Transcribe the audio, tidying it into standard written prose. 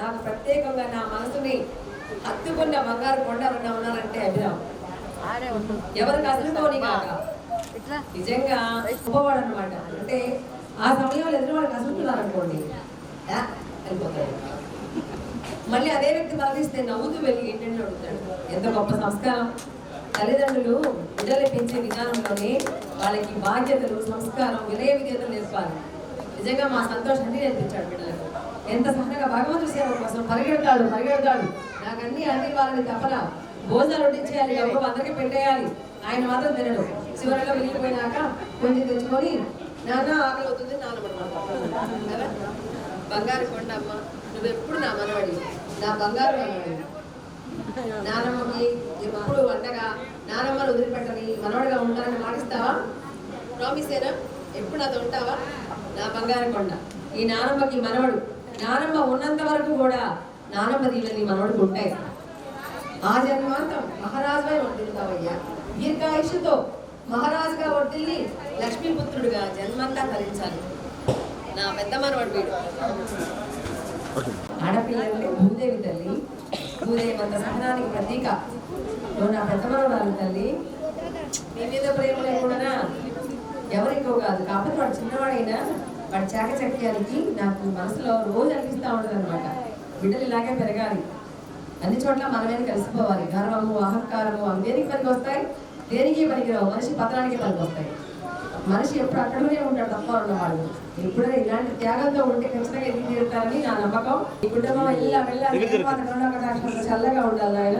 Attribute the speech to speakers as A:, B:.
A: నాకు ప్రత్యేకంగా నా మనసుని హత్తుకున్న బంగారు కొండ ఎవరన్నా ఉన్నారంటే అభిరామ్. ఎవరికి అసలుకోని కాక నిజంగా గొప్పవాడు అనమాట. అంటే ఆ సమయంలో ఎదురు వాళ్ళకి అసలుతున్నారు అనుకోండి వెళ్ళిపోతాడు. మళ్ళీ అదే వ్యక్తి బాధిస్తే నవ్వుతూ వెళ్ళి ఏంటంటే అడుగుతాడు. ఎంత గొప్ప సంస్కారం. తల్లిదండ్రులు బిడ్డలు పెంచే విధానంలోనే వాళ్ళకి బాధ్యతలు, సంస్కారం, వినయ విధేయతలు నేర్పాలి. నిజంగా మా సంతోషాన్ని నేర్పించాడు బిడ్డలకు. ఎంత సహనంగా భగవంతుడి సేవ కోసం పరిగెడతాడు. నాకు అన్ని వాళ్ళని తప్పన భోజనాలు వడ్డించేయాలి, గొప్ప అందరికీ పెట్టేయాలి. ఆయన మాత్రం తినడు. చివరిలో వెళ్ళిపోయినాక కొంచెం తెచ్చుకొని నాన్న ఆకలి అవుతుంది నాన్న బంగారు కొండ అమ్మ నువ్వెప్పుడు నా మనవాడి, నా బంగారు మనవాడి. నానమ్మకి ఎప్పుడు వండగా నానమ్మను వదిలిపెట్టని మనవడిగా ఉండాలని మాటిస్తావా? ప్రామిసేనా? ఎప్పుడు నాతో ఉంటావా? నా బంగారు కొండ. ఈ నానమ్మకి మనవడు. నానమ్మ ఉన్నంత వరకు కూడా నానమ్మ దీవెని మనవడికి ఉంటాయి. ఆ జన్మాంతం మహారాజుగా వర్తిల్లుతావయ్యా. దీర్ఘాయుషుతో మహారాజుగా వర్తిల్లి లక్ష్మీపుత్రుడుగా జన్మంతా ధరించాలి. నా పెద్ద మనవడు వీడు. ఆడపిల్లంటే భూదేవి తల్లి. భూదేవి అంత సహనానికి ప్రతీక. నువ్వు నా పెద్ద మనవడాలి తల్లి. నీ మీద ప్రేమ లేకుండా ఎవరికో కాదు. కాకపోతే వాడు చిన్నవాడైనా వాడి చాకచక్యానికి నాకు మనసులో రోజు అనిపిస్తూ ఉంటుంది అనమాట. బిడ్డలు ఇలాగే పెరగాలి. అన్ని చోట్ల మనమే కలిసిపోవాలి. గర్వము, అహంకారము అవి దేనికి పనికి వస్తాయి? దేనికి పనికిరావు. మనిషి పతనానికి పనికి వస్తాయి. మనిషి ఎప్పుడు అక్కడనే ఉంటాడు తప్ప ఉన్నవాడు. ఎప్పుడైనా ఇలాంటి త్యాగంతో ఉంటే ఖచ్చితంగా ఎదిగి తీరుతారని నా నమ్మకం. ఈ కుటుంబం ఇలా వెళ్ళాలి. చల్లగా ఉండాలి ఆయన.